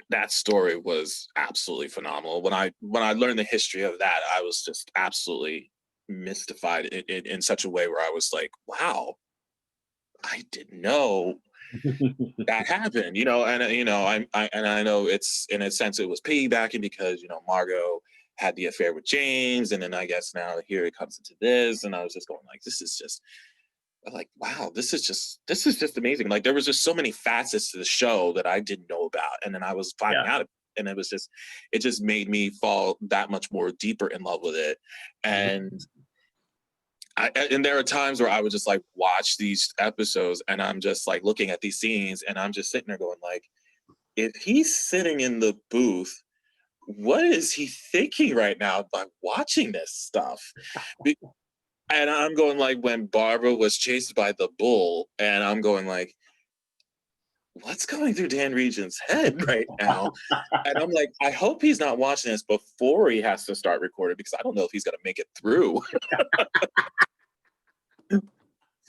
That story was absolutely phenomenal. When I learned the history of that, I was just absolutely mystified in such a way where I was like, wow, I didn't know that happened, you know. And you know, I know it's, in a sense, it was piggybacking because, you know, Margot had the affair with James, and then I guess now here it comes into this, and I was just going like, this is just like, wow, this is just amazing. Like there was just so many facets to the show that I didn't know about, and then I was finding out, and it just made me fall that much more deeper in love with it. And and there are times where I would just like watch these episodes, and I'm just like looking at these scenes, and I'm just sitting there going like, if he's sitting in the booth, what is he thinking right now by watching this stuff? And I'm going like, when Barbara was chased by the bull, and I'm going like, what's going through Dan Regent's head right now? And I'm like, I hope he's not watching this before he has to start recording, because I don't know if he's going to make it through.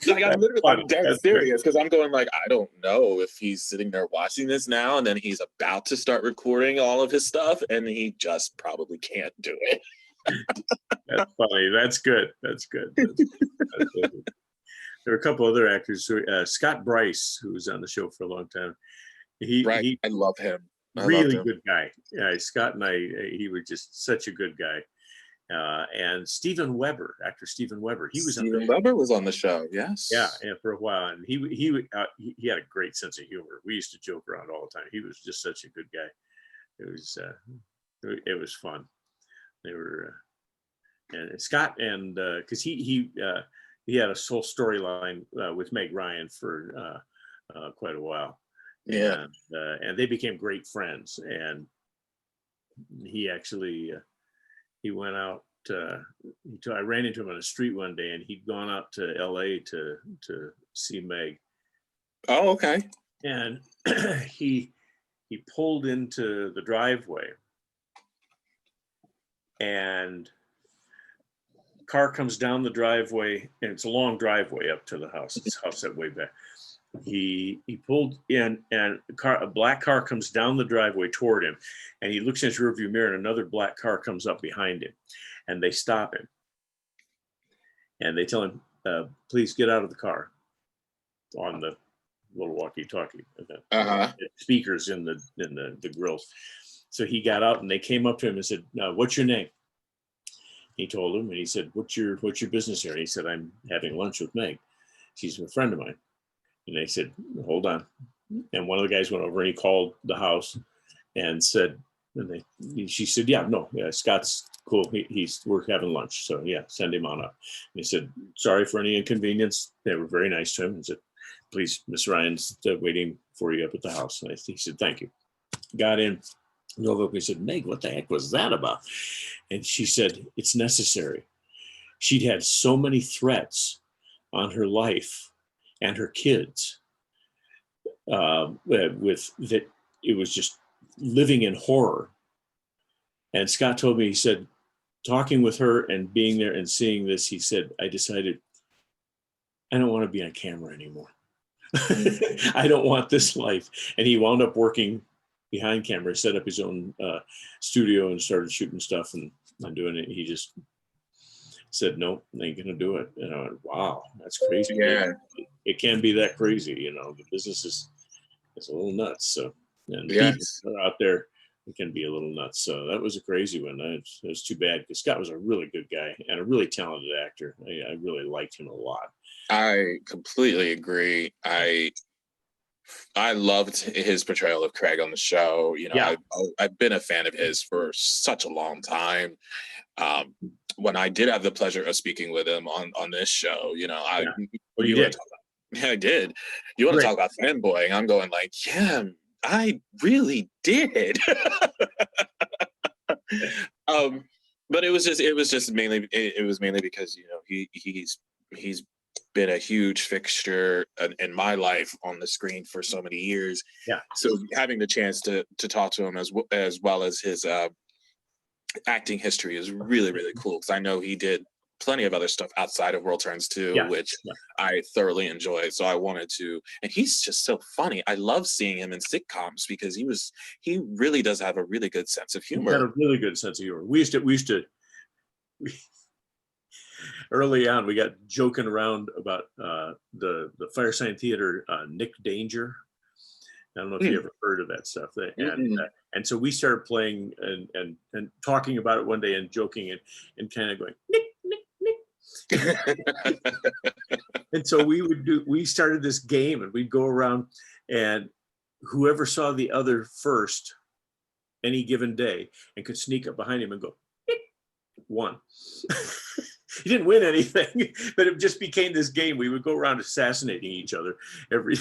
Like I'm dead serious, because I'm going like, I don't know if he's sitting there watching this now, and then he's about to start recording all of his stuff, and he just probably can't do it. That's funny. That's good. That's good. That's good. There are a couple other actors. Scott Bryce, who was on the show for a long time. I love him. Really good guy. Yeah, Scott and he was just such a good guy. And Steven Weber, actor Steven Weber, Steven Weber was on the show. Yes. Yeah, for a while, and he had a great sense of humor. We used to joke around all the time. He was just such a good guy. It was fun. They were, and Scott, and because he had a whole storyline with Meg Ryan for quite a while. Yeah. And they became great friends. And he actually he went out. I ran into him on the street one day, and he'd gone out to LA to see Meg. Oh, okay. And he pulled into the driveway, and car comes down the driveway, and it's a long driveway up to the house. It's house that way back. He pulled in, and a black car comes down the driveway toward him, and he looks in his rearview mirror, and another black car comes up behind him, and they stop him, and they tell him, please get out of the car, on the little walkie-talkie, speakers in the grills. So he got out, and they came up to him and said, what's your name? He told him, and he said, what's your business here? And he said, I'm having lunch with Meg. She's a friend of mine. And they said, hold on. And one of the guys went over, and he called the house and said, she said, yeah, Scott's cool. We're having lunch. So yeah, send him on up. And he said, sorry for any inconvenience. They were very nice to him, and said, please, Miss Ryan's waiting for you up at the house. And he said, thank you. Got in. He said, Meg, what the heck was that about? And she said, it's necessary. She'd had so many threats on her life and her kids with that, it was just living in horror. And Scott told me, he said, talking with her and being there and seeing this, he said, I decided I don't want to be on camera anymore. I don't want this life. And he wound up working behind camera, set up his own studio, and started shooting stuff and doing it. He just said, no, I ain't gonna do it. And I went, wow, that's crazy. Yeah. It can be that crazy, the business is a little nuts. So, and yes, people are out there, it can be a little nuts. So that was a crazy one. It was too bad, because Scott was a really good guy and a really talented actor. I really liked him a lot. I completely agree. I loved his portrayal of Craig on the show. I've been a fan of his for such a long time. When I did have the pleasure of speaking with him on this show, I did. You want to talk about fanboying? I'm going like, yeah, I really did. But it was mainly because he's been a huge fixture in my life on the screen for so many years. Yeah. So having the chance to talk to him as well as his acting history is really, really cool, because I know he did plenty of other stuff outside of World Turns too, which I thoroughly enjoyed. So I wanted to, and he's just so funny. I love seeing him in sitcoms, because he really does have a really good sense of humor. He had a really good sense of humor. We used to early on, we got joking around about the Firesign Theater, Nick Danger. I don't know if you ever heard of that stuff. And And so we started playing and talking about it one day and joking and kind of going, Nick, Nick, Nick. And so we started this game, and we'd go around, and whoever saw the other first any given day and could sneak up behind him and go, Nick, won. He didn't win anything, but it just became this game. We would go around assassinating each other every.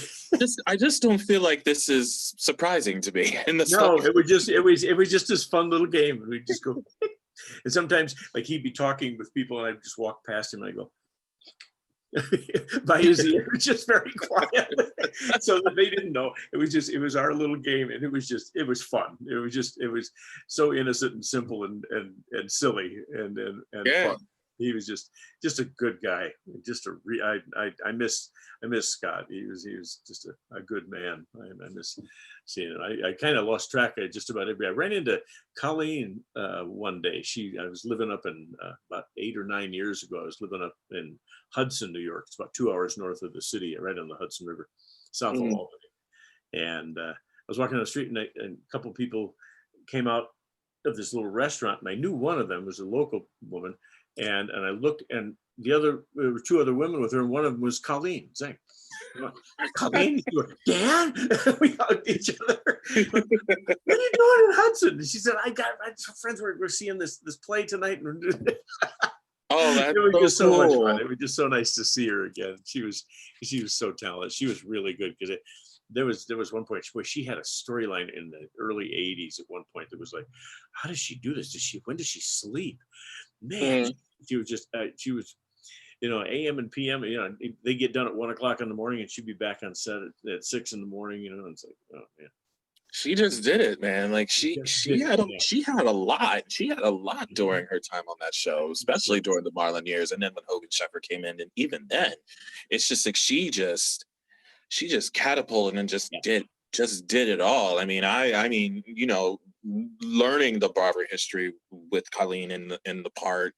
I just don't feel like this is surprising to me. No, it was just this fun little game, and we'd just go. And sometimes, like, he'd be talking with people, and I'd just walk past him, and I go by his ear, just very quiet, so that they didn't know. It was our little game, and it was fun. It was so innocent and simple and silly and fun. He was just a good guy. I miss Scott. He was just a good man. I miss seeing it. I kind of lost track of just about everybody. I ran into Colleen one day. I was living up in about 8 or 9 years ago. I was living up in Hudson, New York. It's about 2 hours north of the city, right on the Hudson River, south of Albany. And I was walking down the street, and a couple of people came out of this little restaurant, and I knew one of them was a local woman. And I looked, and there were 2 other women with her, and one of them was Colleen Zenk. Colleen, Dan? We hugged each other. What are you doing in Hudson? And she said, I got friends. We're seeing this play tonight. Oh, that's it was just so much cool. fun. It was just so nice to see her again. She was so talented. She was really good, because there was one point where she had a storyline in the early 80s at one point that was like, how does she do this? When does she sleep? Man, she was AM and PM, they get done at 1 o'clock in the morning, and she'd be back on set at 6 in the morning, and it's like, oh man. She just did it, man. Like she had a lot during her time on that show, especially during the Marlon years. And then when Hogan Sheffer came in, and even then, it's just like she just catapulted and just did it all. I mean, learning the barber history with Colleen in the part,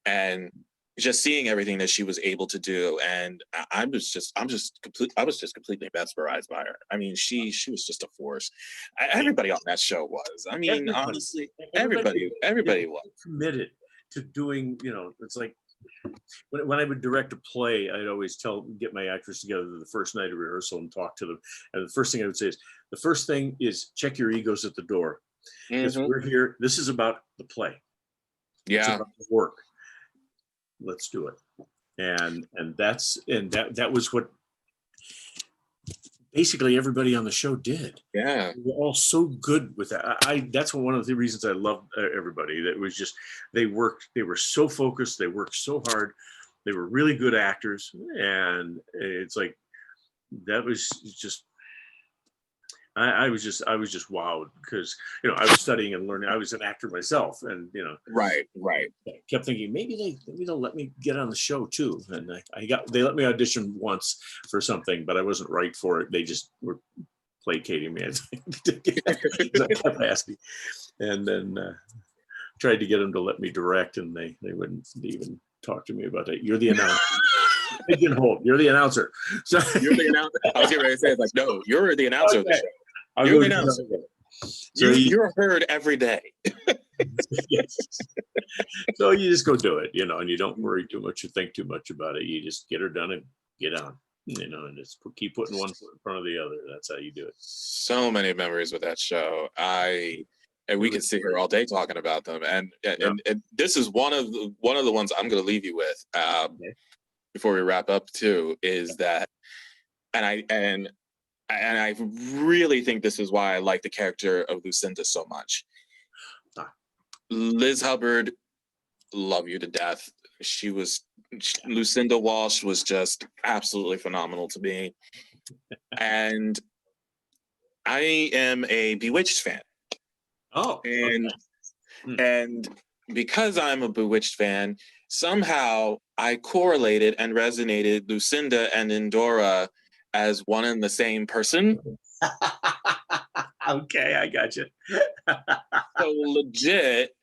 and just seeing everything that she was able to do, and I was just completely mesmerized by her. I mean, she was just a force. Everybody on that show was. I mean, honestly, everybody was committed to doing. It's like when I would direct a play, I'd always get my actors together the first night of rehearsal and talk to them. And the first thing I would say is, the first thing is check your egos at the door. Because we're here. This is about the play. Yeah. It's about the work. Let's do it. And that was what basically everybody on the show did. Yeah. We're all so good with that. That's one of the reasons I love everybody. That was just, they were so focused, they worked so hard, they were really good actors, and it's like, that was just, I was just wowed, because I was studying and learning. I was an actor myself, and right. I kept thinking maybe they'll let me get on the show too. And they let me audition once for something, but I wasn't right for it. They just were placating me. I kept asking, and then tried to get them to let me direct, and they wouldn't even talk to me about it. You're the announcer. Pigeon hole. You're the announcer. So you're the announcer. I was getting ready to say, it's like, no, you're the announcer of the show. You're the announcer. So you're heard every day. Yes. So you just go do it, and you don't worry too much or think too much about it. You just get her done and get on, and just keep putting one foot in front of the other. That's how you do it. So many memories with that show. And we could sit here all day talking about them. And this is one of the ones I'm going to leave you with before we wrap up too, is that, and I really think this is why I like the character of Lucinda so much. Liz Hubbard, love you to death. Lucinda Walsh was just absolutely phenomenal to me. And I am a Bewitched fan. Oh, and because I'm a Bewitched fan, somehow I correlated and resonated Lucinda and Endora as one and the same person. Okay, I got you. So legit,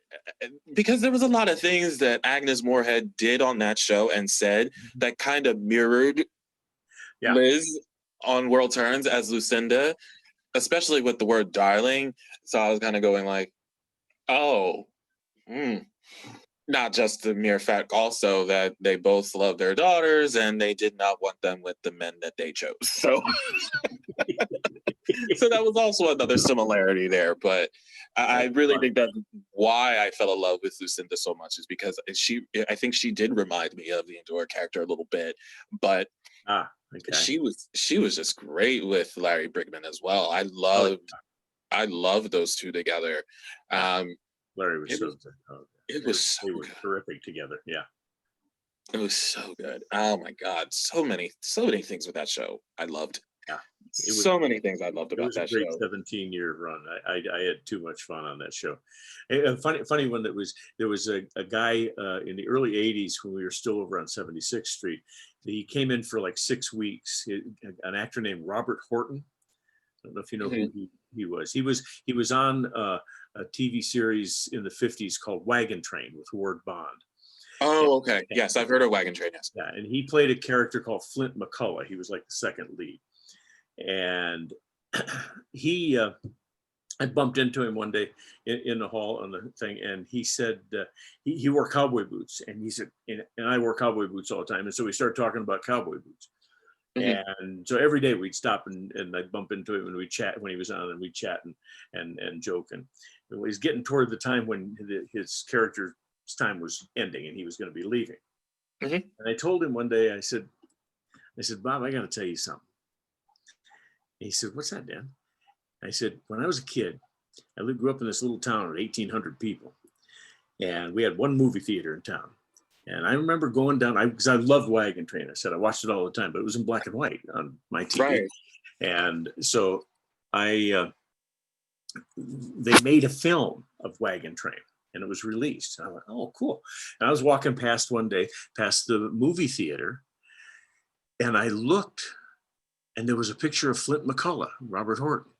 because there was a lot of things that Agnes Moorehead did on that show and said that kind of mirrored Liz on World Turns as Lucinda. especially with the word darling. So I was kind of going like, oh, not just the mere fact also that they both love their daughters and they did not want them with the men that they chose. So, so that was also another similarity there. But I really think that why I fell in love with Lucinda so much is because I think she did remind me of the Endora character a little bit, but okay. she was just great with Larry Brigman as well. I loved those two together. Larry was so good. It was so they were good. terrific together. Yeah. It was so good. Oh my God. So many things with that show I loved. Yeah. So many things I loved about that show. It was a great 17-year run. I had too much fun on that show. A funny one there was a guy in the early 80s when we were still over on 76th Street. He came in for like 6 weeks. An actor named Robert Horton. I don't know if you know who he was. He was on a TV series in the 50s called Wagon Train with Ward Bond. Oh, okay. Yes, I've heard of Wagon Train. Yes. Yeah, and he played a character called Flint McCullough. He was like the second lead. And I bumped into him one day in the hall on the thing, and he said he wore cowboy boots, and he said, and I wore cowboy boots all the time, and so we started talking about cowboy boots. And so every day we'd stop and I'd bump into him and we'd chat when he was on, and we'd chat and joke. And it was getting toward the time when his character's time was ending and he was going to be leaving. And I told him one day, I said, Bob, I got to tell you something. And he said, what's that, Dan? I said, when I was a kid, I grew up in this little town of 1,800 people. And we had one movie theater in town. And I remember going down, because I loved Wagon Train. I said I watched it all the time, but it was in black and white on my TV. Right. And so they made a film of Wagon Train, and it was released. And I went, oh, cool. And I was walking past one day, past the movie theater, and I looked, and there was a picture of Flint McCullough, Robert Horton.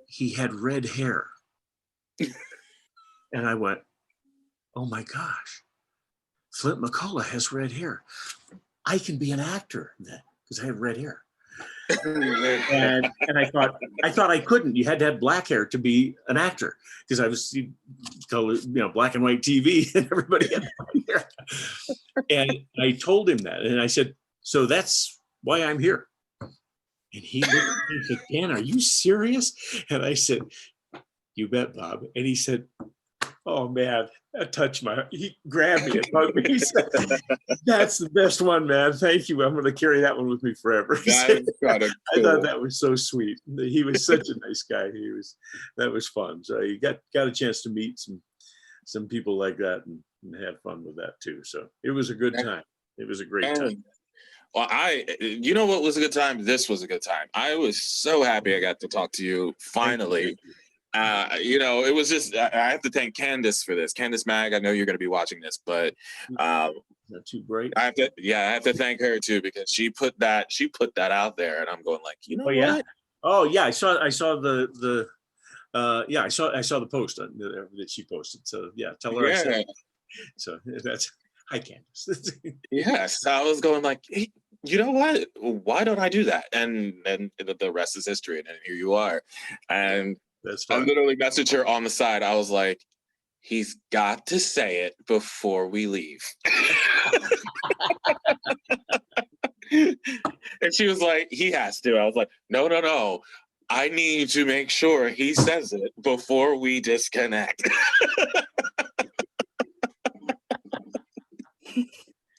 He had red hair. And I went, oh my gosh, Flint McCullough has red hair. I can be an actor then because I have red hair. and I thought I couldn't. You had to have black hair to be an actor because I was black and white TV and everybody had black hair. And I told him that, and I said, so that's why I'm here. And he looked at me and said, Dan, are you serious? And I said, you bet, Bob. And he said, oh man, that touched he grabbed me and hugged me. He said, that's the best one, man. Thank you. I'm going to carry that one with me forever. I thought that was so sweet. He was such a nice guy. That was fun. So you got a chance to meet some people like that and have fun with that too. So it was a good time. It was a great time. Well, you know what was a good time? This was a good time. I was so happy I got to talk to you finally. It was just, I have to thank Candace for this. Candace Mag, I know you're going to be watching this, but not too bright. I have to thank her too, because she put that out there, and I'm going like, what? Oh yeah, I saw the I saw the post that she posted. So yeah, tell her I said. So that's hi Candace. Yes, I was going like, hey, you know what? Why don't I do that? And the rest is history, and here you are. And that's fun. I literally messaged her on the side. I was like, he's got to say it before we leave. And she was like, he has to. I was like, no. I need to make sure he says it before we disconnect.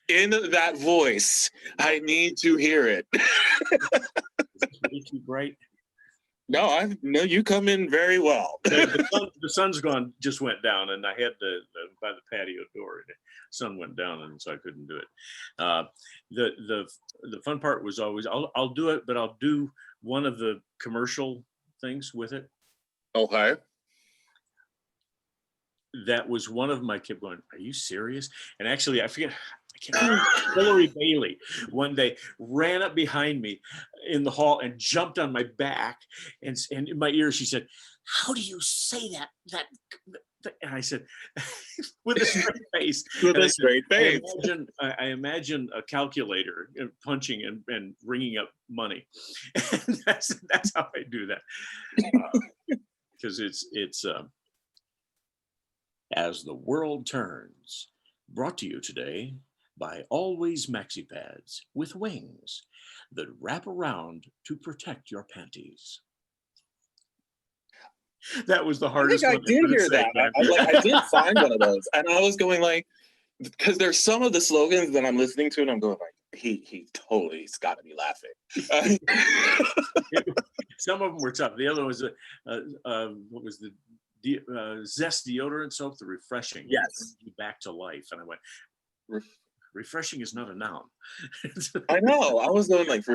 In that voice, I need to hear it. Way too bright. No, you come in very well. The sun's just went down, and I had by the patio door, and the sun went down, and so I couldn't do it. The fun part was always I'll do it, but I'll do one of the commercial things with it. Okay. That was one of them. I kept going, are you serious? And actually, I can't remember, Hillary Bailey one day ran up behind me in the hall and jumped on my back, and in my ear she said, how do you say that And I said, with a straight face. With And a straight face. I imagine a calculator punching and ringing up money. And that's how I do that. Because it's As the World Turns, brought to you today by Always Maxi Pads with wings that wrap around to protect your panties. That was the hardest I one. think I did hear that. I did find one of those, and I was going like, because there's some of the slogans that I'm listening to, and I'm going like, he totally—he's got to be laughing. Some of them were tough. The other was what was the Zest deodorant soap, the refreshing. Yes. Back to life, and I went. Refreshing is not a noun. I know. I was going like,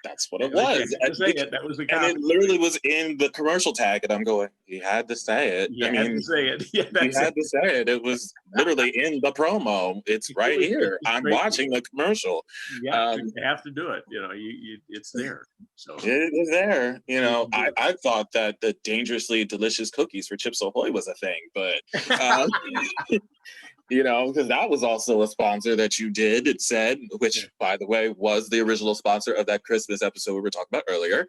that's what it was. That was the and it literally was in the commercial tag, and I'm going, he had to say it. You had to say it. Yeah, he had to say it. It was literally in the promo. It's right here. I'm watching the commercial. Yeah, you have to do it. You know, it's there. So it is there. You know, I thought that the dangerously delicious cookies for Chips Ahoy was a thing, but you know, because that was also a sponsor that you did, it said, which, by the way, was the original sponsor of that Christmas episode we were talking about earlier.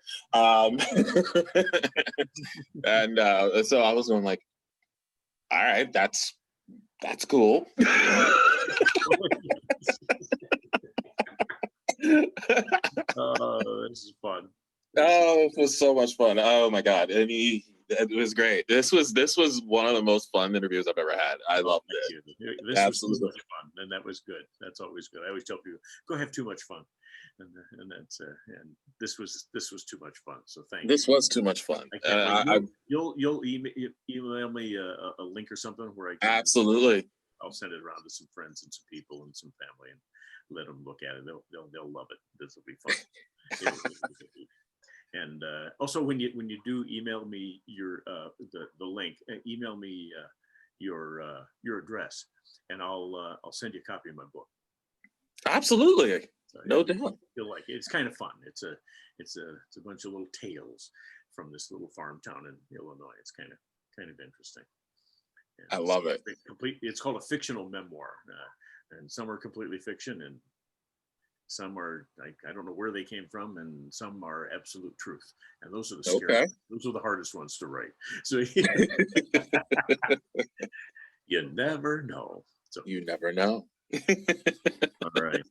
And so I was going like, all right, that's cool. Oh, this is fun. Oh, it was so much fun. Oh my God. And it was great. This was one of the most fun interviews I've ever had. I loved it. This Absolutely. Was too much fun, and that was good. That's always good. I always tell people, go have too much fun, and that's and this was too much fun. So thank you. This was too much fun. You'll email me a link or something where I can. Absolutely. I'll send it around to some friends and some people and some family and let them look at it. They'll love it. This will be fun. And also, when you do email me your the link, email me your address, and I'll send you a copy of my book. Absolutely, so, no doubt. You'll like it. It's kind of fun. It's a bunch of little tales from this little farm town in Illinois. It's kind of interesting. And I love it. It's called a fictional memoir, and some are completely fiction, and some are I don't know where they came from, and some are absolute truth. And those are the scary, those are the hardest ones to write. So you never know. So you never know. All right.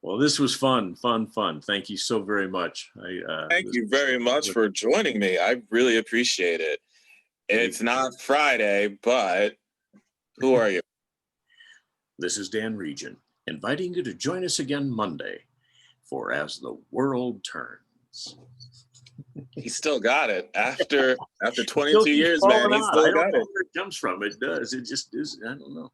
Well, this was fun. Thank you so very much. Thank you very much for joining me. I really appreciate it. It's not Friday, but who are you? This is Dan Regent, inviting you to join us again Monday for As the World Turns. He still got it after 22 years, man. He still got it. I don't know where it comes from. It does. It just is. I don't know.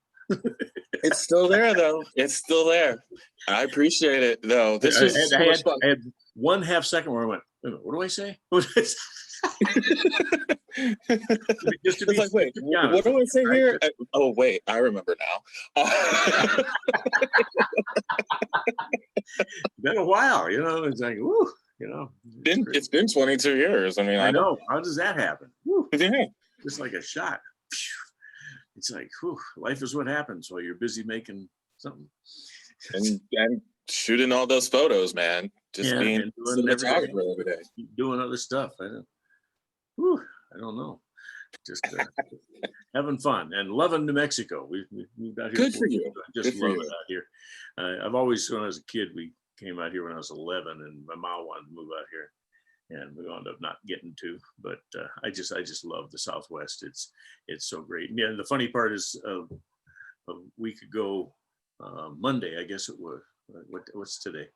It's still there, though. It's still there. I appreciate it, though. This was so much fun. I had 1/2 second where I went, what do I say? Just to be like, wait, what do I say here? Oh, wait, I remember now. Been a while, you know. It's like, woo, you know. It's been 22 years. I mean, I know. How does that happen? Yeah. Just like a shot. It's like, whew, life is what happens while you're busy making something. And shooting all those photos, man. Just being cinematographer every day. Doing other stuff. I don't know. Just having fun and loving New Mexico. We moved out here. Good for you. I just love it out here. I've always, when I was a kid, we came out here when I was 11, and my mom wanted to move out here, and we wound up not getting to. But I just love the Southwest. It's so great. Yeah, and the funny part is, a week ago, Monday, I guess it was. What's today?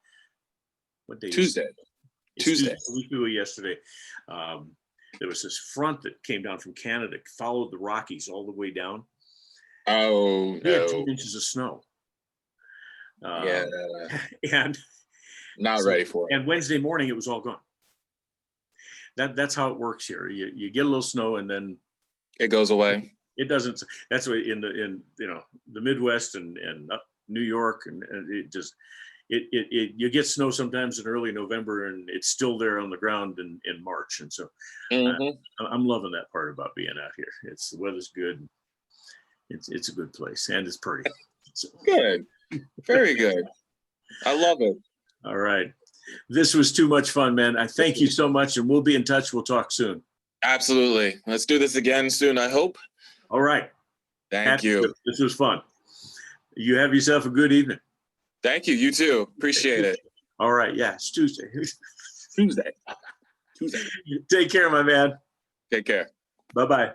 What day? Tuesday. Tuesday. A week ago yesterday. There was this front that came down from Canada, followed the Rockies all the way down. Oh, we had 2 inches of snow. And not ready for it. And Wednesday morning, it was all gone. That's how it works here. You get a little snow, and then it goes away. It doesn't. That's what in the Midwest and up New York, and you get snow sometimes in early November, and it's still there on the ground in March. And so I'm loving that part about being out here. The weather's good. It's a good place, and it's pretty. So. Good. Very good. I love it. All right. This was too much fun, man. I thank you so much, and we'll be in touch. We'll talk soon. Absolutely. Let's do this again soon, I hope. All right. Thank you. This was fun. You have yourself a good evening. Thank you. You too. Appreciate it. All right. Yeah, it's Tuesday. Tuesday. Take care, my man. Take care. Bye-bye.